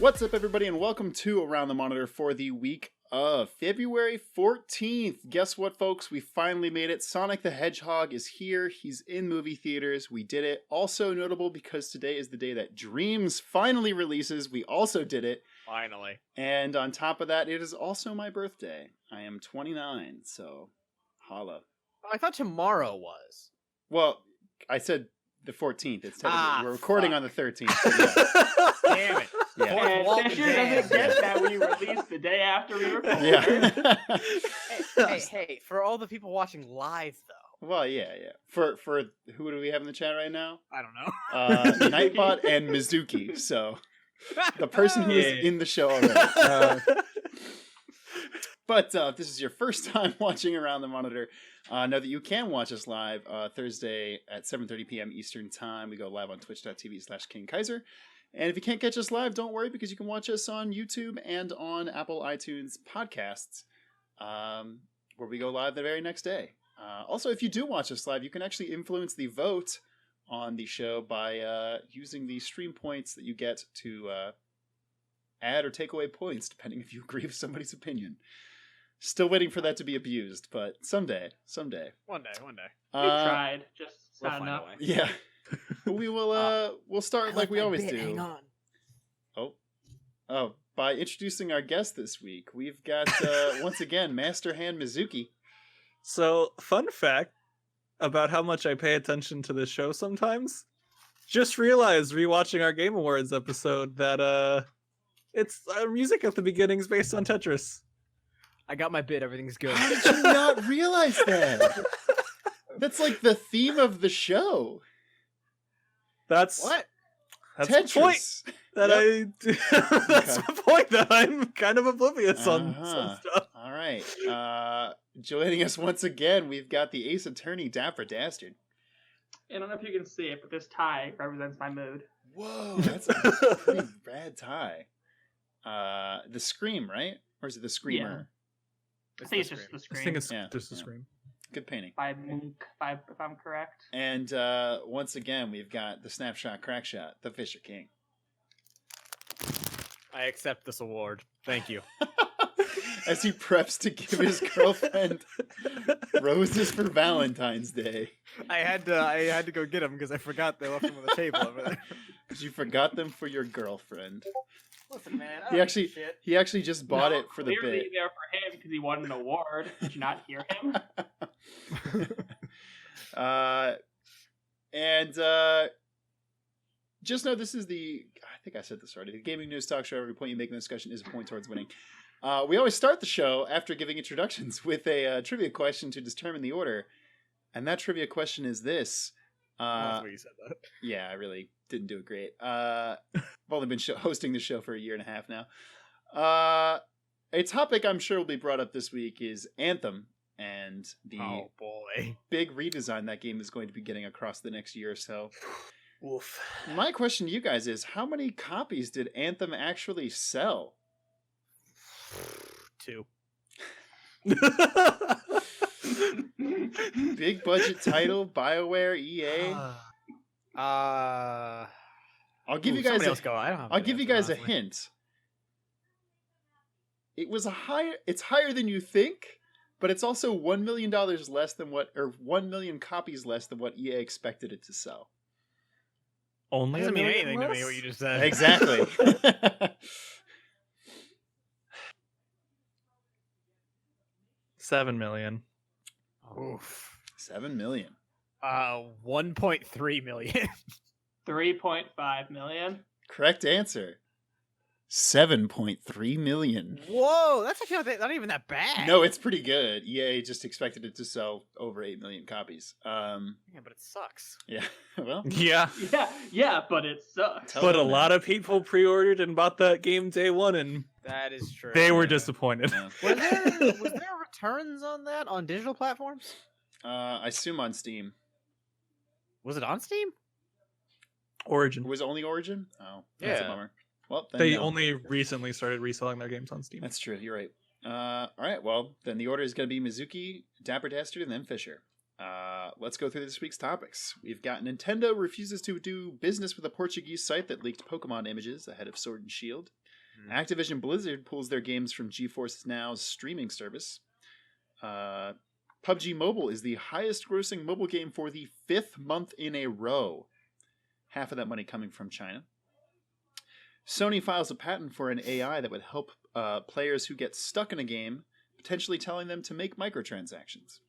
What's up, everybody, and welcome to Around the Monitor for the week of February 14th. Guess what, folks? We finally made it. Sonic the Hedgehog is here. He's in movie theaters. We did it. Also notable because today is the day that Dreams finally releases. We also did it. Finally. And on top of that, it is also my birthday. I am 29, so holla. I thought tomorrow was. Well, I said the 14th. It's technically, we're recording on the 13th. So yeah. Damn it. Yeah. And Fisher doesn't get that we release the day after we record. Yeah. Hey, for all the people watching live, though. Well, yeah. For who do we have in the chat right now? I don't know. Nightbot and Mizuki. So the person who is in the show already. But if this is your first time watching Around the Monitor, know that you can watch us live Thursday at 7:30 p.m. Eastern Time. We go live on twitch.tv/KingKaiser. And if you can't catch us live, don't worry, because you can watch us on YouTube and on Apple iTunes podcasts, where we go live the very next day. Also, if you do watch us live, you can actually influence the vote on the show by using the stream points that you get to add or take away points, depending if you agree with somebody's opinion. Still waiting for that to be abused, but someday. One day. We tried, just We'll not find a enough. way. Yeah. We will we'll start like we always do. Hang on. Oh, by introducing our guest this week, we've got once again Master Hand Mizuki. So, fun fact about how much I pay attention to this show sometimes. Just realized rewatching our Game Awards episode that it's music at the beginning is based on Tetris. I got my bid. Everything's good. How did you not realize that? That's like the theme of the show. That's What? That's Tetris. the point that that's the point that I'm kind of oblivious on some stuff. All right. Joining us once again, we've got the Ace Attorney, Dapper Dastard. I don't know if you can see it, but this tie represents my mood. Whoa, that's a pretty rad tie. The Scream, right? Or is it the Screamer? I think it's just the I screen. think it's Yeah, just the yeah. scream. Good painting. By Munk, if I'm correct. And once again, we've got the Snapshot Crackshot, the Fisher King. I accept this award. Thank you. As he preps to give his girlfriend roses for Valentine's Day. I had to go get them because I forgot they left them on the table over there. Because you forgot them for your girlfriend. Listen, man. He actually just bought it for the clearly bit. there for him because he won an award. Did you not hear him? Just know this is I think I said this already, the gaming news talk show. Every point you make in the discussion is a point towards winning. We always start the show after giving introductions with a trivia question to determine the order. And that trivia question is this. That's why you said that. Yeah, I really didn't do it great. I've only been hosting the show for a year and a half now. A topic I'm sure will be brought up this week is Anthem and the Oh boy. big redesign that game is going to be getting across the next year or so. Wolf. My question to you guys is, how many copies did Anthem actually sell? 2. Big budget title, BioWare, EA. I'll I'll give you guys else go. I don't have I'll good give you answer, guys a honestly. hint. It's higher than you think, but it's also $1 million less than 1 million copies less than what EA expected it to sell. Only Doesn't a mean million anything to me less? what you just said. Exactly. 7 million. Oof. 7 million. 1.3 million. 3.5 million. Correct answer. 7.3 million. Whoa, that's actually not even that bad. No, it's pretty good. EA just expected it to sell over 8 million copies. Yeah, but it sucks. Yeah. Well, Yeah. Yeah, but it sucks. Tell But a them, lot man. of people pre-ordered and bought that game day one, and That is true. they were Yeah. disappointed. Yeah. Was there returns on that on digital platforms? I assume on Steam. Was it on Steam? Origin. It was only Origin? Oh, that's a Yeah. bummer. Well, then They no. only recently started reselling their games on Steam. That's true. You're right. All right. Well, then the order is going to be Mizuki, Dapper Dastard, and then Fisher. Let's go through this week's topics. We've got Nintendo refuses to do business with a Portuguese site that leaked Pokemon images ahead of Sword and Shield. Activision Blizzard pulls their games from Geforce Now's streaming service. PUBG Mobile is the highest grossing mobile game for the 5th month in a row. Half of that money coming from China. Sony files a patent for an AI that would help players who get stuck in a game, potentially telling them to make microtransactions.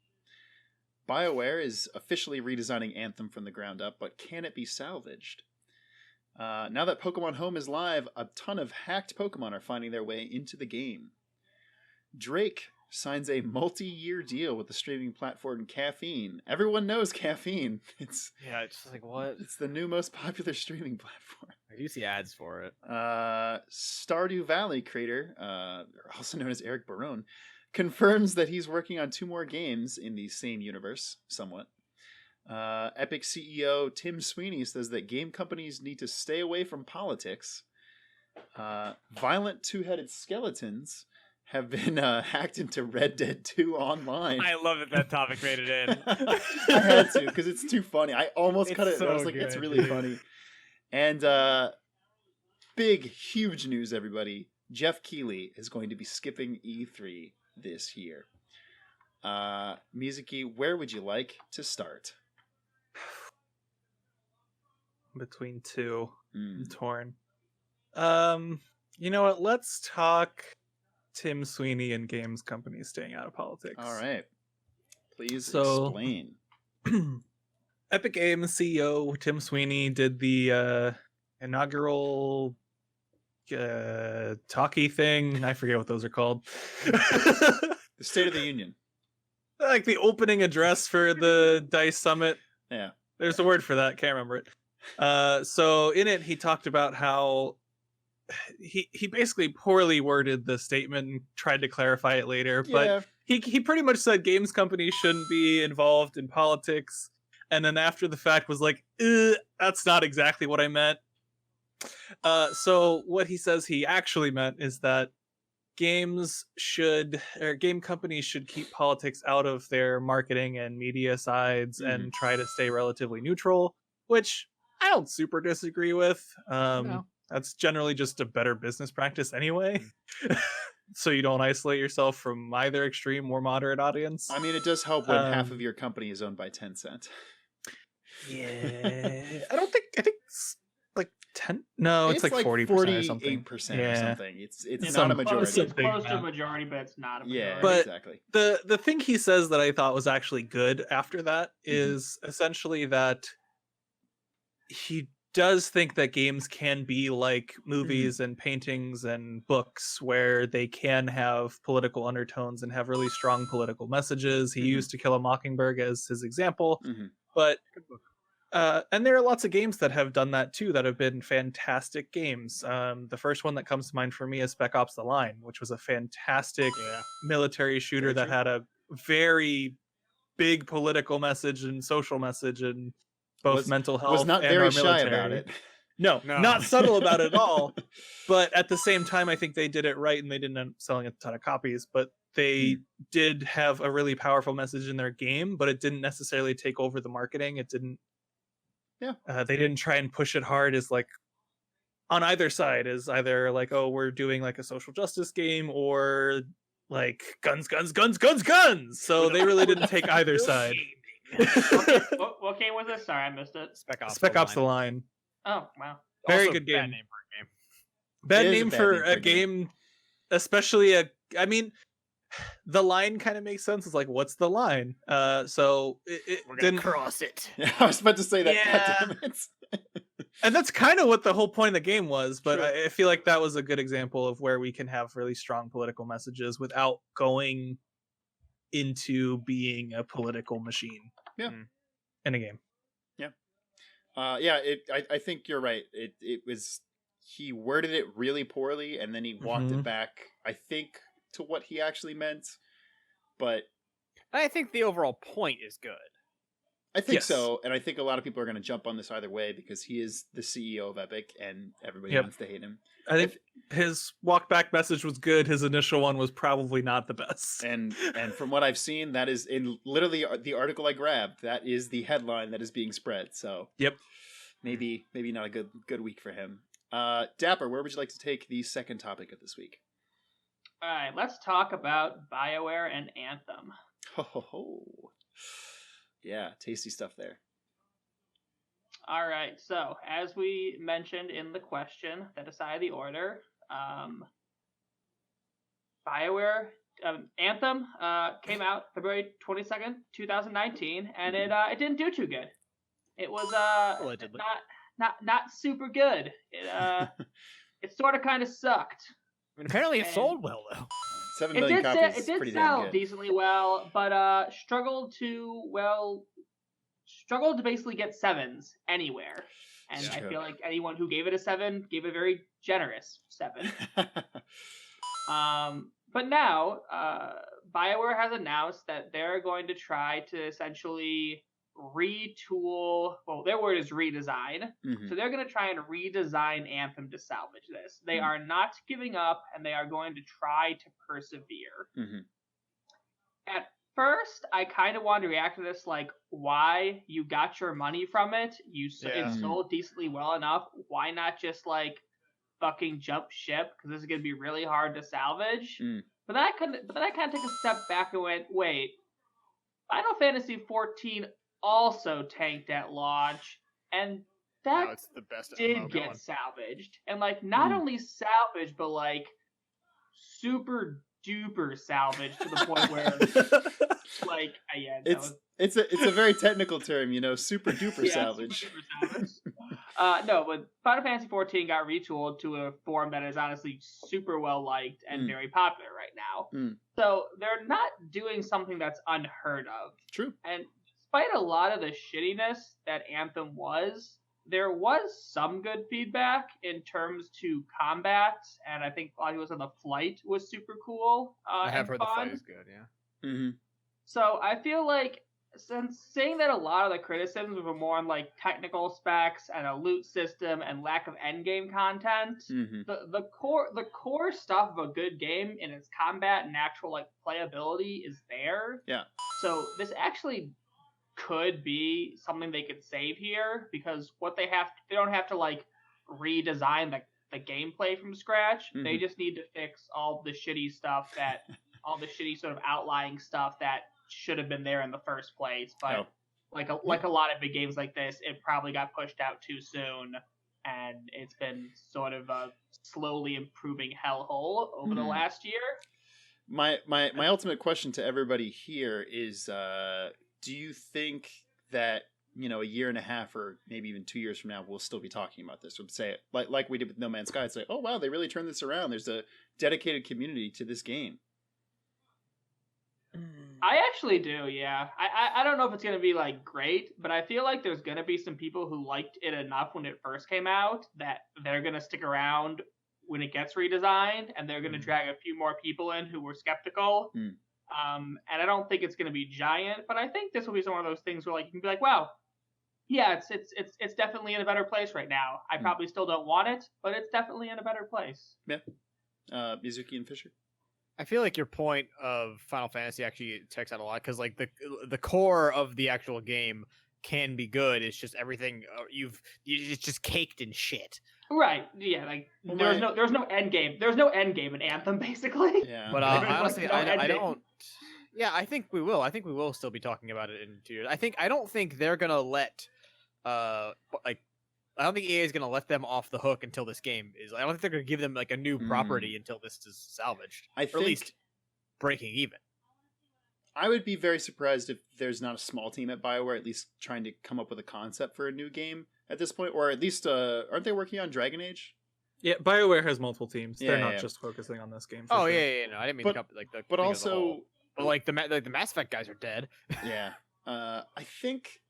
BioWare is officially redesigning Anthem from the ground up, but can it be salvaged? Now that Pokemon Home is live, a ton of hacked Pokemon are finding their way into the game. Drake signs a multi-year deal with the streaming platform Caffeine. Everyone knows Caffeine. It's just like, what? It's the new most popular streaming platform. I do see ads for it. Stardew Valley creator, also known as Eric Barone, confirms that he's working on 2 more games in the same universe, somewhat. Epic CEO Tim Sweeney says that game companies need to stay away from politics. Violent 2-headed skeletons have been hacked into Red Dead 2 online. I love that topic made it in. I had to because it's too funny. I almost cut it. So I was like, it's really funny. And big, huge news, everybody. Geoff Keighly is going to be skipping E3 this year. Mizuki, where would you like to start? Between two. I'm torn. You know what? Let's talk Tim Sweeney and games companies staying out of politics. All right. Please explain. Epic Games CEO Tim Sweeney did the inaugural talkie thing. I forget what those are called. The State of the Union. Like the opening address for the DICE Summit. Yeah. There's a word for that. Can't remember it. So in it, he talked about how he basically poorly worded the statement and tried to clarify it later. But he pretty much said games companies shouldn't be involved in politics. And then after the fact was like, that's not exactly what I meant. So what he says he actually meant is that game companies should keep politics out of their marketing and media sides and try to stay relatively neutral, which I don't super disagree with. No. That's generally just a better business practice anyway. So you don't isolate yourself from either extreme or moderate audience. I mean, it does help when half of your company is owned by Tencent. Yeah. I think it's like 10. No, it's like 40% or something. 48% or something. It's not a majority. It's close to a majority, but it's not a majority. Yeah, but exactly. The thing he says that I thought was actually good after that is essentially that he does think that games can be like movies and paintings and books where they can have political undertones and have really strong political messages. He used To Kill a Mockingbird as his example, but and there are lots of games that have done that too that have been fantastic games. The first one that comes to mind for me is Spec Ops: The Line, which was a fantastic military shooter that had a very big political message and social message and both mental health was not and very our shy military. about it. No, not subtle about it at all. But at the same time, I think they did it right, and they didn't end up selling a ton of copies. But they did have a really powerful message in their game, but it didn't necessarily take over the marketing. It didn't. They didn't try and push it hard as like on either side as either like, oh, we're doing like a social justice game or like guns. So they really didn't take either side. What game was this? Sorry, I missed it. Spec Ops: The Line. Oh, wow. Very Also good game. Bad name for a game. Bad name for a game, especially I mean, the line kind of makes sense. It's like, what's the line? So it We're didn't gonna cross it. Yeah, I was about to say that. Yeah. God damn it. And that's kind of what the whole point of the game was. But I feel like that was a good example of where we can have really strong political messages without going into being a political machine. Yeah. In a game. Yeah. I think you're right. It was, he worded it really poorly and then he walked it back, I think, to what he actually meant. But I think the overall point is good. I think so, and I think a lot of people are going to jump on this either way because he is the CEO of Epic and everybody wants to hate him. I think his walk back message was good. His initial one was probably not the best. And from what I've seen, that is in literally the article I grabbed. That is the headline that is being spread. So maybe not a good week for him. Dapper, where would you like to take the second topic of this week? All right, let's talk about BioWare and Anthem. Ho ho ho. Yeah, tasty stuff there. All right, so as we mentioned in the question that decided the order, BioWare Anthem came out February 22nd, 2019, and it didn't do too good. It was Allegedly. not super good. It sort of kind of sucked. I mean, apparently it And- sold well though. 7 It million did, copies it is did pretty sell damn good. decently well, but struggled to basically get sevens anywhere. And It's I true. feel like anyone who gave it a 7 gave a very generous 7. But now, BioWare has announced that they're going to try to essentially retool. Well, their word is redesign. Mhm. So they're going to try and redesign Anthem to salvage this. They are not giving up, and they are going to try to persevere. Mhm. At first, I kind of wanted to react to this like, why? You got your money from it. Yeah. It sold decently well enough. Why not just like fucking jump ship? Because this is going to be really hard to salvage. But then I kind of took a step back and went, wait, Final Fantasy 14 also tanked at launch, and that Now it's the best did MMO get going. salvaged. And like not only salvaged, but like super duper salvaged to the point where like yeah, no, It's a very technical term, super duper yeah, salvage. super duper salvaged. No, but Final Fantasy 14 got retooled to a form that is honestly super well liked and very popular right now. So they're not doing something that's unheard of. True. And despite a lot of the shittiness that Anthem was, there was some good feedback in terms to combat, and I think a lot of people said the flight was super cool. I have and heard the fun. fight is good, yeah. Mm-hmm. So I feel like since saying that a lot of the criticisms were more on like technical specs and a loot system and lack of endgame content, Mm-hmm. the core stuff of a good game in its combat and actual like playability is there. Yeah. So this actually could be something they could save here, because they don't have to like redesign the gameplay from scratch. They just need to fix all the shitty stuff all the shitty sort of outlying stuff that should have been there in the first place. But like a lot of big games like this, it probably got pushed out too soon, and it's been sort of a slowly improving hellhole over the last year. My ultimate question to everybody here is, do you think that a year and a half or maybe even 2 years from now we'll still be talking about this? Or say like we did with No Man's Sky, it's like, oh wow, they really turned this around. There's a dedicated community to this game. I actually do, yeah. I don't know if it's going to be like great, but I feel like there's going to be some people who liked it enough when it first came out that they're going to stick around when it gets redesigned, and they're going to drag a few more people in who were skeptical. And I don't think it's going to be giant, but I think this will be some of those things where like you can be like, wow, yeah, it's definitely in a better place right now. I probably still don't want it, but it's definitely in a better place. Yeah. Mizuki and Fisher. I feel like your point of Final Fantasy actually checks out a lot, because like the core of the actual game can be good. It's just everything it's just caked in shit. Right? Yeah. Like there's no end game. There's no end game in Anthem, basically. Yeah. But There's honestly, no I ending. don't. Yeah, I think we will. I think we will still be talking about it in 2 years. I don't think they're gonna let I don't think EA is gonna let them off the hook until this game is. I don't think they're gonna give them like a new property until this is salvaged, or at least breaking even. I would be very surprised if there's not a small team at BioWare at least trying to come up with a concept for a new game at this point, or at least aren't they working on Dragon Age? Yeah, BioWare has multiple teams. Yeah, They're not yeah. just focusing on this game. Oh sure. yeah, no, I didn't mean But- to like the. But thing as a also, whole. But like the Mass Effect guys are dead. yeah, I think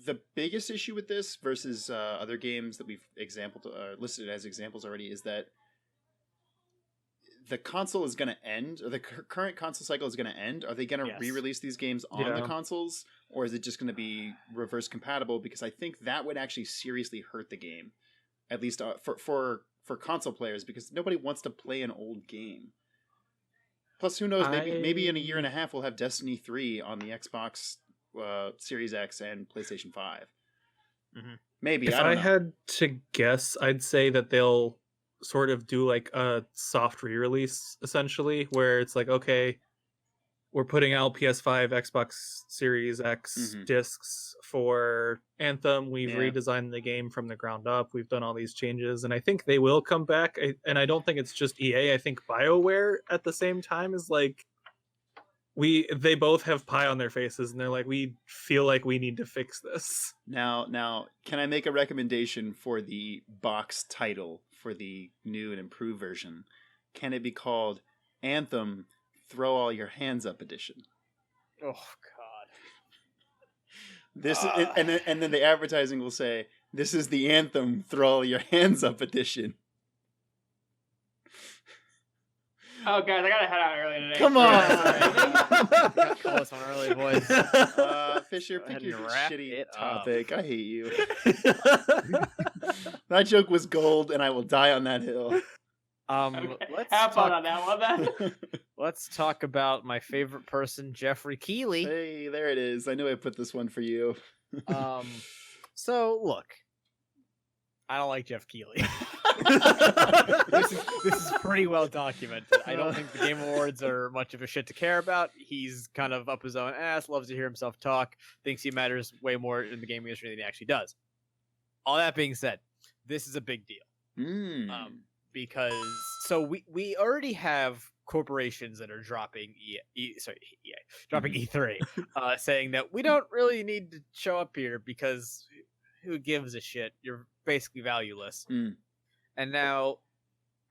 the biggest issue with this versus other games that we've listed as examples already is that the console is going to end, or the current console cycle is going to end. Are they going to Yes. re-release these games on the Yeah. consoles, or is it just going to be reverse compatible? Because I think that would actually seriously hurt the game, at least for console players, because nobody wants to play an old game. Plus, who knows? Maybe in a year and a half we'll have Destiny 3 on the Xbox Series X and PlayStation 5. Maybe. If I don't I know. had to guess, I'd say that they'll sort of do like a soft re-release, essentially, where it's like, okay, we're putting out PS5, Xbox Series X discs for Anthem. We've redesigned the game from the ground up. We've done all these changes, and I think they will come back. And I don't think it's just EA. I think BioWare at the same time is like, they both have pie on their faces, and they're like, we feel like we need to fix this. Now, can I make a recommendation for the box title for the new and improved version? Can it be called Anthem Throw All Your Hands Up Edition? Oh God! And then the advertising will say, "This is the Anthem Throw All Your Hands Up Edition." Oh, guys, I gotta head out early today. Come on! Call us on early, boys. Fisher, Go pick ahead your and wrap shitty it up. topic. I hate you. That joke was gold, and I will die on that hill. Okay. Let's Have fun talk, on that one then. let's talk about my favorite person, Geoffrey Keighly. Hey, there it is. I knew I put this one for you. So look, I don't like Geoff Keighly. This is pretty well documented. I don't think the Game Awards are much of a shit to care about. He's kind of up his own ass, loves to hear himself talk, thinks he matters way more in the game industry than he actually does. All that being said, this is a big deal. Because we already have corporations that are dropping dropping E3, saying that we don't really need to show up here because who gives a shit? You're basically valueless. And now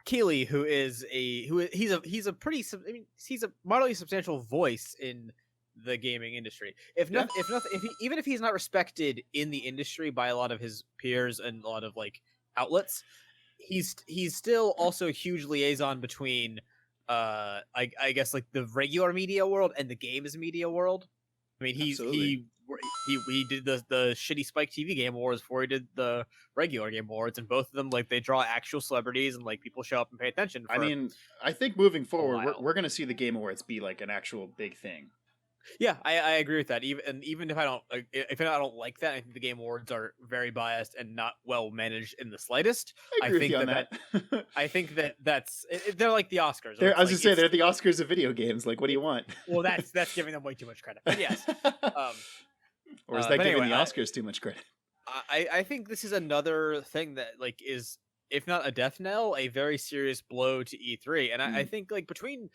Keighley, he's a moderately substantial voice in the gaming industry. Even if he's not respected in the industry by a lot of his peers and a lot of like outlets, he's still also a huge liaison between I guess like the regular media world and the games media world. I mean, he did the shitty Spike TV Game Awards before he did the regular Game Awards, and both of them like they draw actual celebrities and like people show up and pay attention. I mean, I think moving forward, we're going to see the Game Awards be like an actual big thing. Yeah, I agree with that. Even if I don't like that, I think the Game Awards are very biased and not well managed in the slightest. I agree with you on that. I think that's they're like the Oscars. I was just saying they're the Oscars of video games. Like, what do you want? Well, that's giving them way too much credit. But yes. Or is that giving the Oscars too much credit? I think this is another thing that like is, if not a death knell, a very serious blow to E3. And I think like between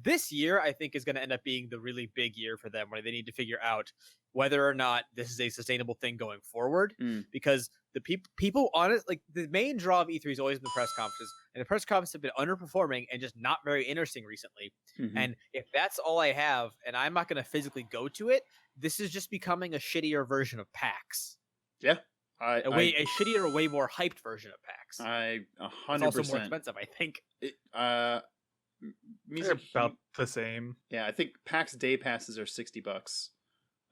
this year, I think is going to end up being the really big year for them, where they need to figure out whether or not this is a sustainable thing going forward. Because the people like the main draw of E3 has always been the press conferences, and the press conferences have been underperforming and just not very interesting recently. And if that's all I have, and I'm not going to physically go to it, this is just becoming a shittier version of PAX. Yeah. A shittier, way more hyped version of PAX. 100%. It's also more expensive, I think. They're about the same. Yeah, I think PAX day passes are $60.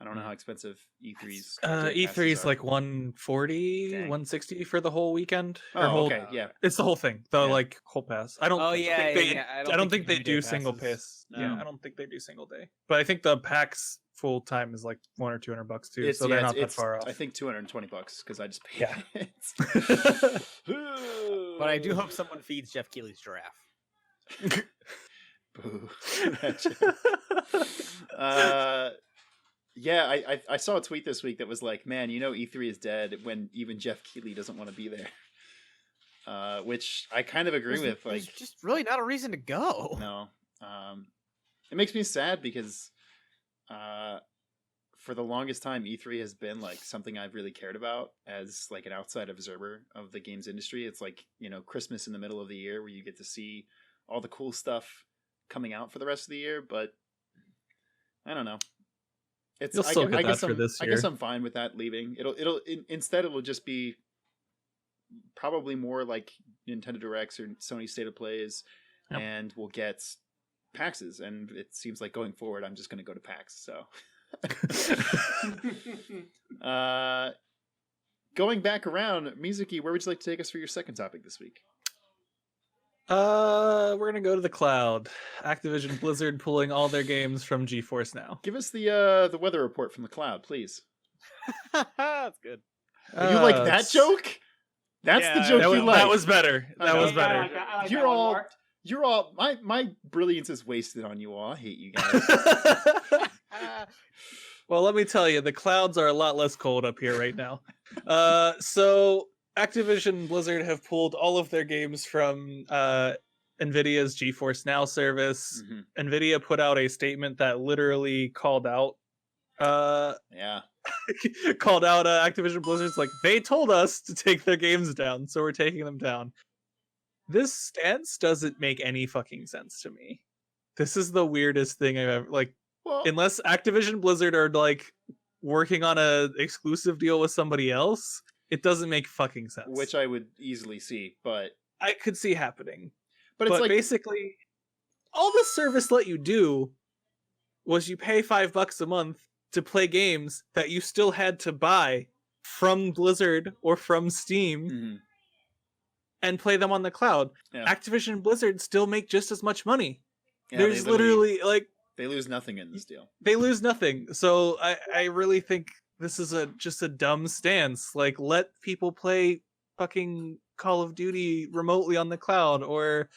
I don't know how expensive E3's. E3's like 140, 160 for the whole weekend. Okay, yeah. It's the whole thing, the like whole pass. I don't. I don't think they do single pass. No. Yeah, I don't think they do single day. But I think the PAX full time is like $100 or $200 too. So they're not that far off. I think $220 because I just paid it. But I do hope someone feeds Geoff Keighley's giraffe. Boo. Yeah, I saw a tweet this week that was like, man, E3 is dead when even Geoff Keighley doesn't want to be there. Which I kind of agree with. Like, there's just really not a reason to go. No. It makes me sad because for the longest time, E3 has been like something I've really cared about as like an outside observer of the games industry. It's like, Christmas in the middle of the year where you get to see all the cool stuff coming out for the rest of the year. But I don't know. I guess I'm fine with that leaving. Instead it'll just be probably more like Nintendo Directs or Sony State of Plays, and we'll get PAXs. And it seems like going forward, I'm just going to go to PAX. So, going back around, Mizuki, where would you like to take us for your second topic this week? We're gonna go to the cloud. Activision Blizzard pulling all their games from Geforce Now. Give us the weather report from the cloud, please. That's good. You like that joke? That's the Yeah, joke That you was, like. that was better. That was Okay. Yeah, I better. like that. I like You're that one all- more. You're all my brilliance is wasted on you all. I hate you guys. Well, let me tell you, the clouds are a lot less cold up here right now. So Activision Blizzard have pulled all of their games from NVIDIA's Geforce Now service. Mhm. NVIDIA put out a statement that literally called out Yeah. Activision Blizzard's like, they told us to take their games down, so we're taking them down. This stance doesn't make any fucking sense to me. This is the weirdest thing I've ever like. Well, Unless Activision Blizzard are like working on a exclusive deal with somebody else, it doesn't make fucking sense. which I would easily see, but I could see happening. it's like Basically, all the service let you do was you pay $5 a month to play games that you still had to buy from Blizzard or from Steam Mhm. and play them on the cloud. Yeah. Activision Blizzard still make just as much money. Yeah, There's they literally like they lose nothing in this deal. they lose nothing. So I really think this is just a dumb stance. Like, let people play fucking Call of Duty remotely on the cloud, or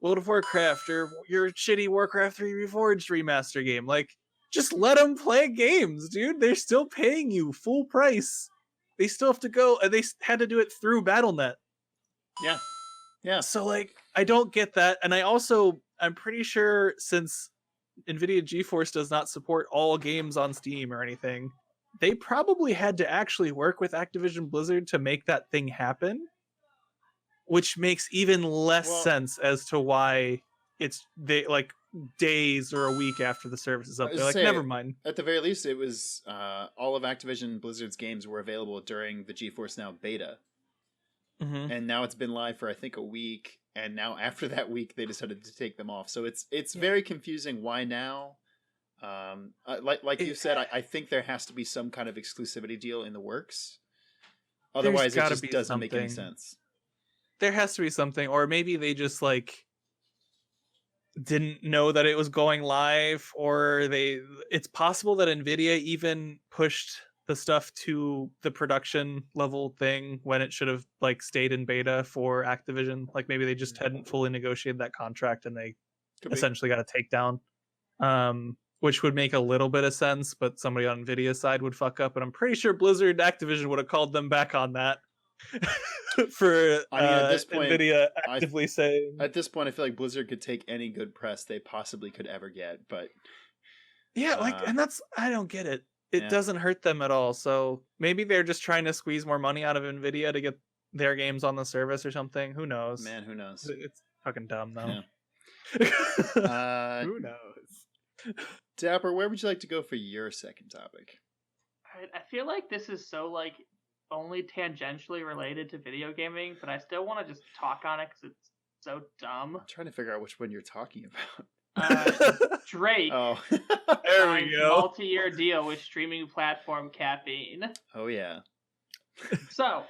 World of Warcraft, or your shitty Warcraft 3 Reforged remaster game. Like, just let them play games, dude. They're still paying you full price. They still have to go, and they had to do it through Battle.net. Yeah. Yeah. So, like, I don't get that. And I'm pretty sure since NVIDIA GeForce does not support all games on Steam or anything, they probably had to actually work with Activision Blizzard to make that thing happen, which makes even less sense as to why they like days or a week after the service is up. They're like, never mind. At the very least, it was all of Activision Blizzard's games were available during the GeForce Now beta. Mm-hmm. And now it's been live for I think a week, and now after that week they decided to take them off. So it's very confusing. Why now? Like you said, I think there has to be some kind of exclusivity deal in the works. Otherwise, it just doesn't make any sense. There has to be something, or maybe they just like didn't know that it was going live, or it's possible that NVIDIA even pushed the stuff to the production level thing when it should have like stayed in beta for Activision. Like, maybe they just hadn't fully negotiated that contract and they essentially got a takedown, which would make a little bit of sense, but somebody on NVIDIA's side would fuck up, and I'm pretty sure Blizzard Activision would have called them back on that. For at this point, NVIDIA actively saying, at this point, I feel like Blizzard could take any good press they possibly could ever get, but and that's, I don't get it. It doesn't hurt them at all. So maybe they're just trying to squeeze more money out of NVIDIA to get their games on the service or something. Who knows? Man, who knows? It's fucking dumb though. Yeah. Who knows? Dapper, where would you like to go for your second topic? I feel like this is so like only tangentially related to video gaming, but I still want to just talk on it because it's so dumb. I'm trying to figure out which one you're talking about. Drake Oh, There signed we go. multi-year deal with streaming platform Caffeine. oh yeah. So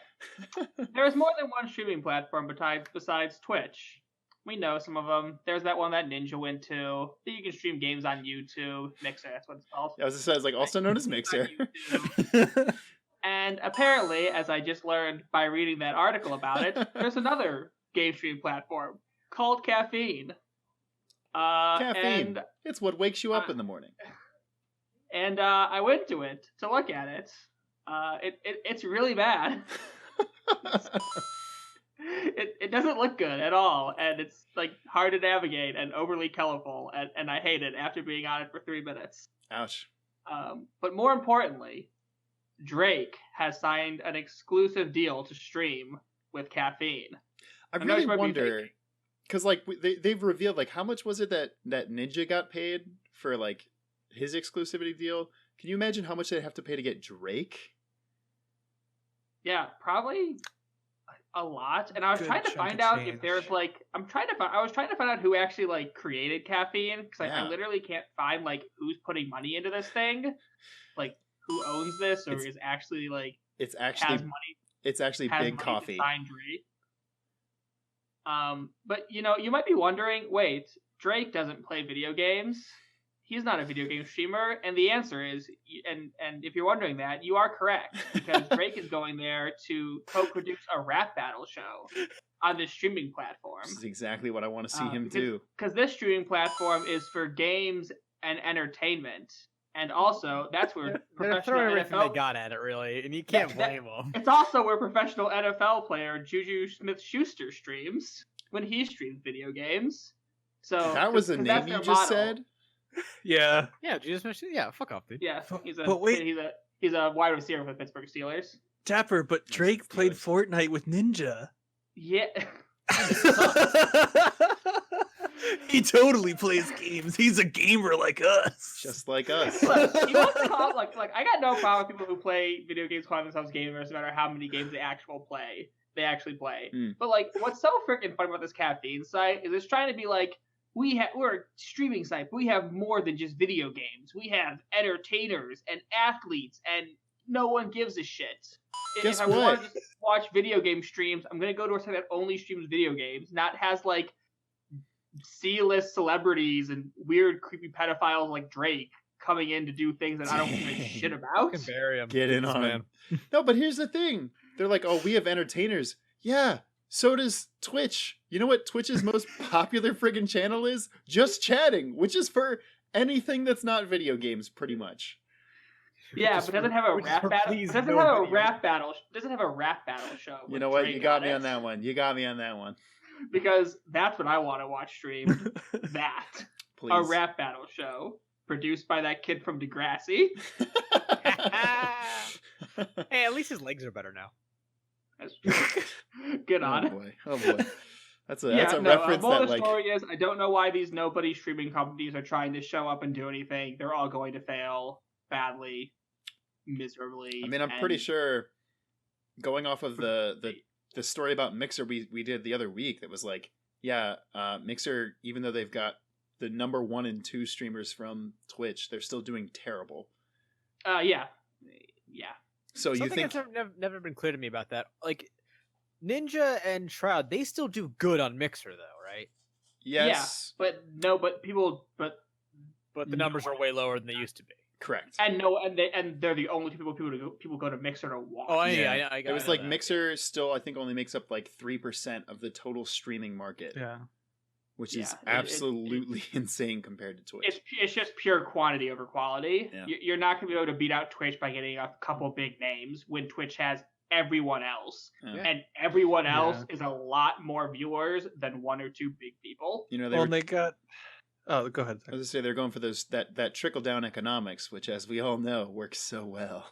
there is more than one streaming platform besides Twitch. We know some of them. There's that one that Ninja went to. You can stream games on YouTube. Mixer, that's what it's called. I was just saying, like also known as Mixer. And apparently, as I just learned by reading that article about it, there's another game stream platform called Caffeine. Caffeine. And, It's what wakes you up in the morning. and I went to it to look at it. It's really bad. It doesn't look good at all, and it's like hard to navigate and overly colorful, and I hate it after being on it for 3 minutes. Ouch. But more importantly, Drake has signed an exclusive deal to stream with Caffeine. I know really you might be wonder, thinking. because like they've revealed like how much was it that Ninja got paid for like his exclusivity deal? Can you imagine how much they'd have to pay to get Drake? Yeah, probably a lot. And I was Good trying to chunk find of I change. was trying to find out who actually like created Caffeine, because Yeah. I literally can't find like who's putting money into this thing, like who owns this or is actually like It's has actually money has Big money Coffee. to sign Drake. But you might be wondering, wait, Drake doesn't play video games. he's not a video game streamer, and the answer is, and if you're wondering that, you are correct, because Drake is going there to co-produce a rap battle show on this streaming platform. This is exactly what I want to see him do. Because this streaming platform is for games and entertainment, and also that's where They're professional throwing everything NFL they got at it, really, and you can't blame them. It's also where professional NFL player Juju Smith-Schuster streams when he streams video games. So That was the name you just said? Yeah. Yeah, Jesus, yeah, fuck off, dude. Yeah, But wait. he's a wide receiver for the Pittsburgh Steelers. Dapper, but Drake played Fortnite with Ninja. Yeah. He totally plays games. He's a gamer like us. Just like us. Look, you want to call like I got no problem with people who play video games calling themselves gamers, no matter how many games they actually play. But like, what's so freaking funny about this caffeine site is it's trying to be like, we're a streaming site, but we have more than just video games. We have entertainers and athletes, and no one gives a shit. Guess if I what? want to just watch video game streams, I'm gonna go to a site that only streams video games, not has like C-list celebrities and weird, creepy pedophiles like Drake coming in to do things that I don't give a shit about. Fucking bury him. Get in on him. No, but here's the thing. They're like, oh, we have entertainers. Yeah, so does Twitch. You know what Twitch's most popular friggin' channel is? Just chatting, which is for anything that's not video games, pretty much. Yeah, but doesn't have a rap battle. Doesn't have a rap battle. Doesn't have a rap battle show. You know what? You got me on that one. You got me on that one. Because that's what I want to watch stream. That. Please. A rap battle show produced by that kid from Degrassi. Hey, at least his legs are better now. That's true. Good on. Oh boy. That's a reference more that the like story is I don't know why these nobody streaming companies are trying to show up and do anything. They're all going to fail badly, miserably. I mean, I'm pretty sure going off of the story about Mixer we did the other week that was like, yeah, Mixer, even though they've got the number 1 and 2 streamers from Twitch, they're still doing terrible. Yeah. So Something you think that's never been clear to me about that, like Ninja and Shroud, they still do good on Mixer though, right? yes, Yeah, but But the numbers are way lower than they used to be. correct. and they're the only people go to Mixer to watch. Oh, I It was know like that. Mixer still I think only makes up like 3% of the total streaming market, Yeah. which Yeah, is absolutely insane compared to Twitch. It's just pure quantity over quality. Yeah. You're not going to be able to beat out Twitch by getting a couple big names when Twitch has everyone else. Yeah. And everyone else is a lot more viewers than 1 or 2 big people. You know, They got. Oh, go ahead. I was gonna say they're going for that trickle down economics, which, as we all know, works so well.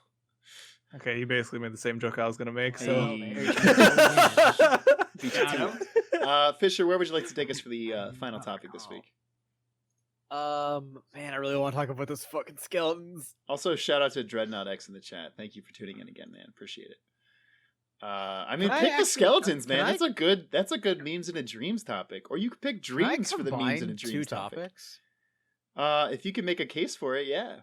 Okay, you basically made the same joke I was gonna make. So. Hey. Beat you to it. Fisher, where would you like to take us for the final topic this week? Man, I really want to talk about those fucking skeletons. Also, shout out to Dreadnought X in the chat. Thank you for tuning in again, man. Appreciate it. I mean, pick the skeletons, man. That's a good memes and a dreams topic. Or you could pick dreams for the memes and a dreams topic. If you can make a case for it, yeah.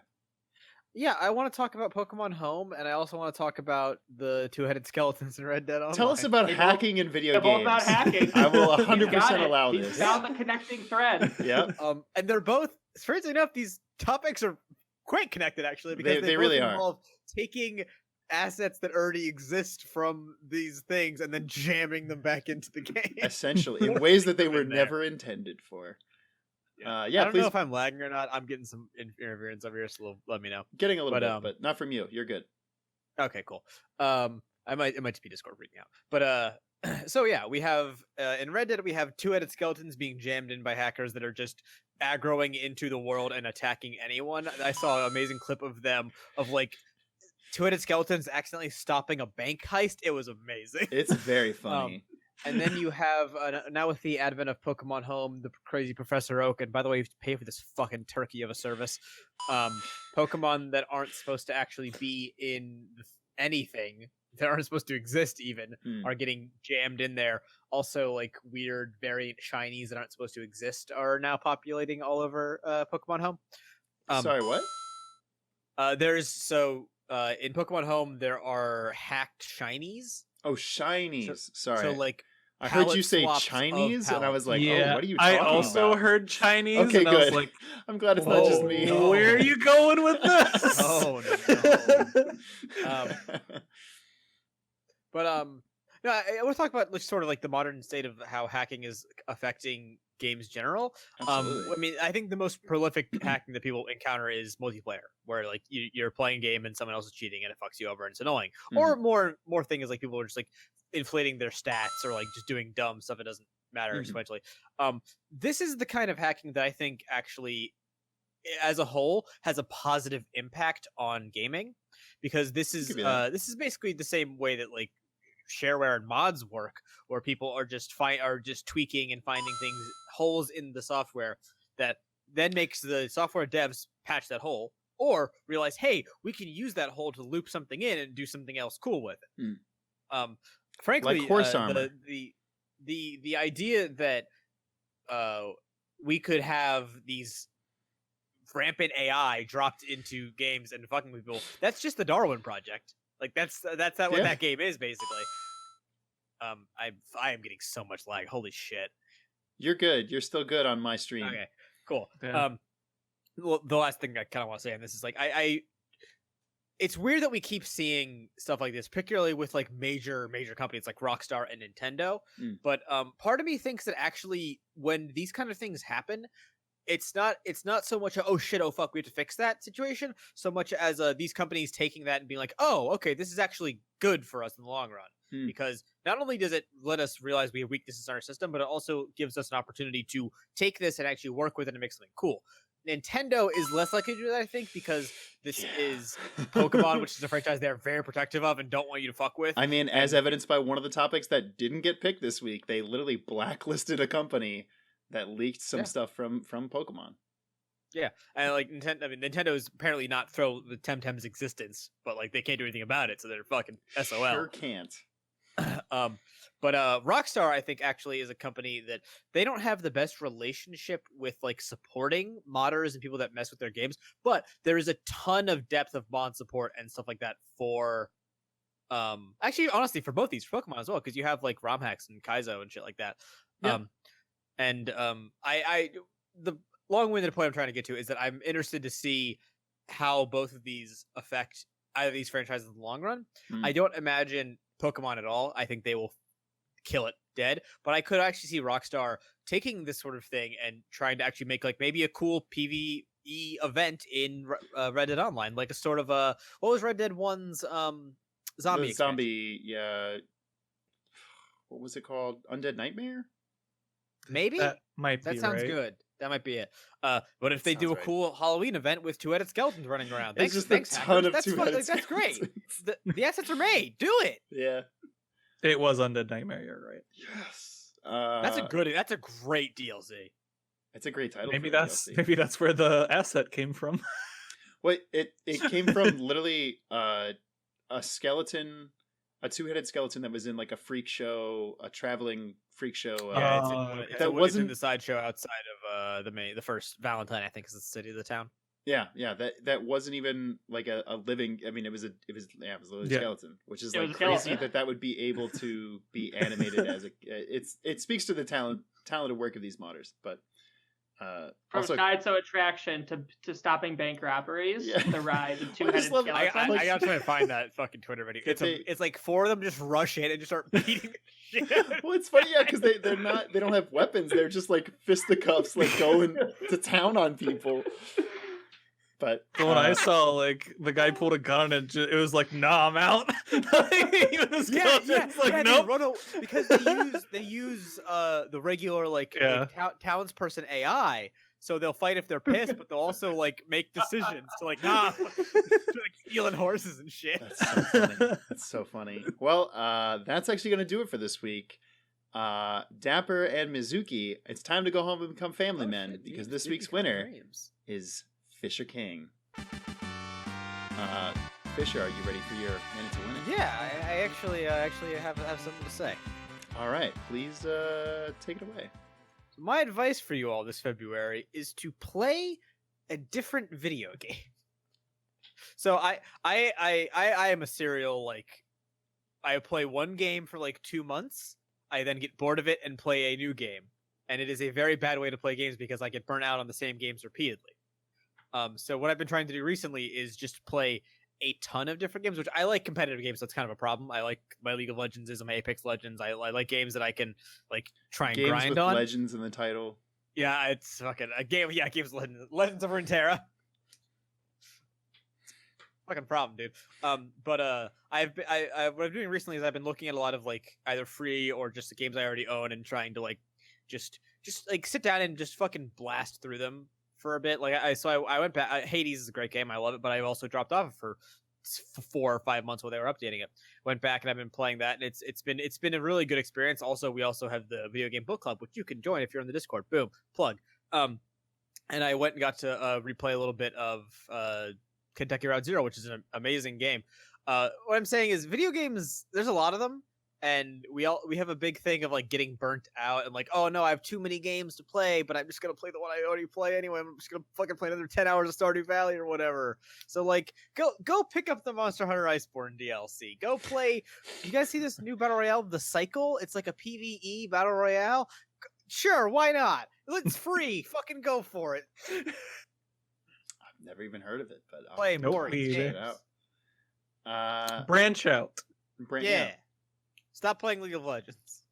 Yeah, I want to talk about Pokemon Home, and I also want to talk about the 2-headed skeletons in Red Dead Online. Tell us about hacking in video They're both games. about hacking. I will He's got 100% it. allow He's this. found the connecting thread. Yeah. And they're both, strangely enough, these topics are quite connected, actually, because They both really are. involve taking assets that already exist from these things and then jamming them back into the game. Essentially, in ways that they were In there. never intended for. I Yeah, don't please. know if I'm lagging or not. I'm getting some interference over here, so let me know. Getting a little but, bit, but not from you. You're good. Okay, cool. It might just be Discord freaking out. But so yeah, we have in Red Dead we have 2-headed skeletons being jammed in by hackers that are just aggroing into the world and attacking anyone. I saw an amazing clip of them of like 2-headed skeletons accidentally stopping a bank heist. It was amazing. It's very funny. And then you have now with the advent of Pokemon Home, the crazy Professor Oak, and by the way, you have to pay for this fucking turkey of a service. Pokemon that aren't supposed to actually be in anything, that aren't supposed to exist even, are getting jammed in there. Also, like weird variant shinies that aren't supposed to exist are now populating all over Pokemon Home. Sorry, what? In Pokemon Home there are hacked shinies. Oh, shinies. Sorry. So like I heard you palette say swaps of Chinese, and I was like, yeah, "Oh, what are you talking I also about?" heard Chinese. Okay, and I was good. like, I'm glad it's not just "Oh, me. no. where are you going with this?" Oh no. But no, I want to talk about like, sort of like the modern state of how hacking is affecting games general. Absolutely. I mean, I think the most prolific hacking that people encounter is multiplayer, where like you're playing a game and someone else is cheating and it fucks you over and it's annoying. Or more thing is like people are just like inflating their stats or like just doing dumb stuff that doesn't matter sequentially. This is the kind of hacking that I think actually, as a whole, has a positive impact on gaming, because this is basically the same way that like shareware and mods work, where people are just tweaking and finding holes in the software that then makes the software devs patch that hole or realize, hey, we can use that hole to loop something in and do something else cool with it. Frankly, like horse armor. The idea that we could have these rampant AI dropped into games and fucking with people, that's just the Darwin Project. Like that's not what that game is, basically. I am getting so much lag. Holy shit. You're good. You're still good on my stream. Okay, cool. Yeah. Well, the last thing I kind of want to say on this is like it's weird that we keep seeing stuff like this, particularly with like major companies like Rockstar and Nintendo. But part of me thinks that actually when these kind of things happen, it's not so much a, oh shit, oh fuck, we have to fix that situation, so much as these companies taking that and being like, oh, okay, this is actually good for us in the long run. Because not only does it let us realize we have weaknesses in our system, but it also gives us an opportunity to take this and actually work with it and make something cool. Nintendo is less likely to do that, I think, because this is Pokemon, which is a franchise they're very protective of and don't want you to fuck with. I mean, as evidenced by one of the topics that didn't get picked this week, they literally blacklisted a company that leaked some stuff from Pokemon. Yeah, and like Nintendo is apparently not thrilled with Temtem's existence, but like they can't do anything about it, so they're fucking SOL. Sure can't. But Rockstar, I think, actually is a company that they don't have the best relationship with like supporting modders and people that mess with their games, but there is a ton of depth of mod support and stuff like that for actually honestly for both these, for Pokemon as well, because you have like ROM hacks and Kaizo and shit like that. Yeah. I the long-winded point I'm trying to get to is that I'm interested to see how both of these affect either of these franchises in the long run. I don't imagine Pokemon at all. I think they will kill it dead, but I could actually see Rockstar taking this sort of thing and trying to actually make like maybe a cool PvE event in Red Dead Online, like a sort of what was Red Dead 1's zombie zombie, yeah, what was it called? Undead Nightmare? Maybe that might be that sounds right. good. That might be it. But if they do a cool Halloween event with two-headed skeletons running around, it's just a ton of two-headed skeletons. That's great. The assets are made. Do it. Yeah, it was Undead Nightmare. You're right. Yes, that's a great DLC. It's a great title. Maybe that's where the asset came from. Wait, it came from literally a skeleton. A two-headed skeleton that was in like a freak show, a traveling freak show. Yeah, it's in the sideshow outside of the first Valentine, I think, is the city of the town. Yeah, that wasn't even like a living. I mean, it was literally a skeleton, which is like crazy that would be able to be animated as a. It speaks to the talented work of these modders, but. From sideshow attraction to stopping bank robberies, the rise of two-headed skeletons. I gotta try to find that fucking Twitter video. It's like four of them just rush in and just start beating the shit. Well, it's funny, yeah, because they don't have weapons. They're just like fisticuffs, like going to town on people. But when I saw like the guy pulled a gun and it was like, nah, I'm out. Nope. Because they use the regular like townsperson AI, so they'll fight if they're pissed, but they'll also like make decisions to like like stealing horses and shit. That's so funny. Well, that's actually gonna do it for this week. Dapper and Mizuki, it's time to go home and become family men, because this week's winner is Fisher King. Fisher, are you ready for your minute to win it? Yeah, I actually have something to say. All right, please take it away. So my advice for you all this February is to play a different video game. So I am a serial, like, I play one game for like 2 months, I then get bored of it and play a new game. And it is a very bad way to play games because I get burnt out on the same games repeatedly. So what I've been trying to do recently is just play a ton of different games, which I like competitive games. So that's kind of a problem. I like my League of Legends, my Apex Legends. I like games that I can like try and Games grind with on. legends in the title. Yeah, it's fucking a game. Yeah, games Legends of Runeterra. Fucking problem, dude. But what I'm doing recently is I've been looking at a lot of like either free or just the games I already own and trying to like just like sit down and just fucking blast through them for a bit. Like I went back. Hades is a great game. I love it, but I also dropped off for 4 or 5 months while they were updating it. Went back and I've been playing that, and it's been a really good experience. Also, we also have the video game book club, which you can join if you're in the Discord. Boom, plug. And I went and got to replay a little bit of Kentucky Route Zero, which is an amazing game. What I'm saying is, video games. There's a lot of them, and we have a big thing of like getting burnt out and like, oh no, I have too many games to play, but I'm just gonna play the one I already play anyway. I'm just gonna fucking play another 10 hours of Stardew Valley or whatever. So like, go pick up the Monster Hunter Iceborne DLC. Go play. You guys see this new battle royale, The Cycle? It's like a PvE battle royale. Sure, why not? It's free. Fucking go for it. I've never even heard of it, but I'll Play Nope, more me check either. it out. Branch out. Yeah. Stop playing League of Legends.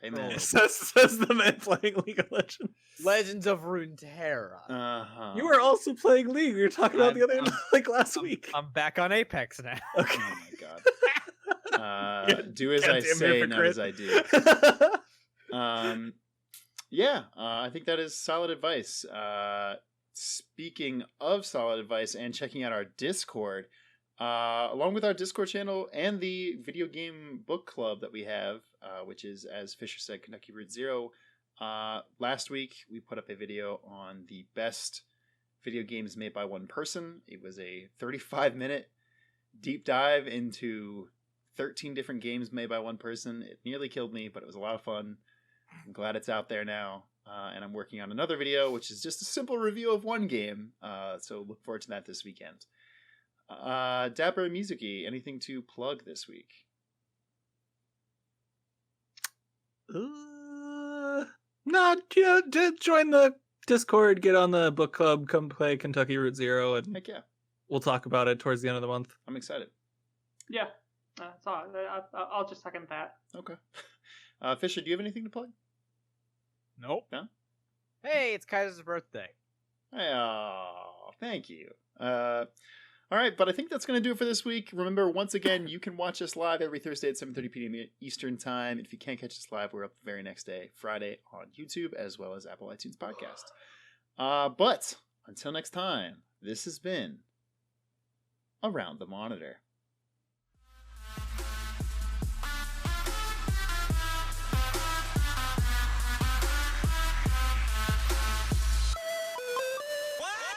Amen. Says the man playing League of Legends. Legends of Runeterra. Uh-huh. You were also playing League. We were talking about the other last week. I'm back on Apex now. Okay. Oh my god. Do as I Goddamn say, not hypocrite. as I do. Yeah, I think that is solid advice. Speaking of solid advice and checking out our Discord, along with our Discord channel and the video game book club that we have, which is, as Fisher said, Kentucky Route Zero. Last week, we put up a video on the best video games made by one person. It was a 35-minute deep dive into 13 different games made by one person. It nearly killed me, but it was a lot of fun. I'm glad it's out there now. And I'm working on another video, which is just a simple review of one game. So look forward to that this weekend. Dapper Musicy, anything to plug this week? No, join the Discord, get on the book club, come play Kentucky Route Zero, and Heck yeah, we'll talk about it towards the end of the month. I'm excited. Yeah, that's all. I'll just second that. Okay. Fisher, do you have anything to plug? Nope. No? Hey, it's Kaiser's birthday. Oh, thank you. All right, but I think that's going to do it for this week. Remember, once again, you can watch us live every Thursday at 7:30 p.m. Eastern Time. If you can't catch us live, we're up the very next day, Friday, on YouTube, as well as Apple iTunes Podcast. But until next time, this has been Around the Monitor.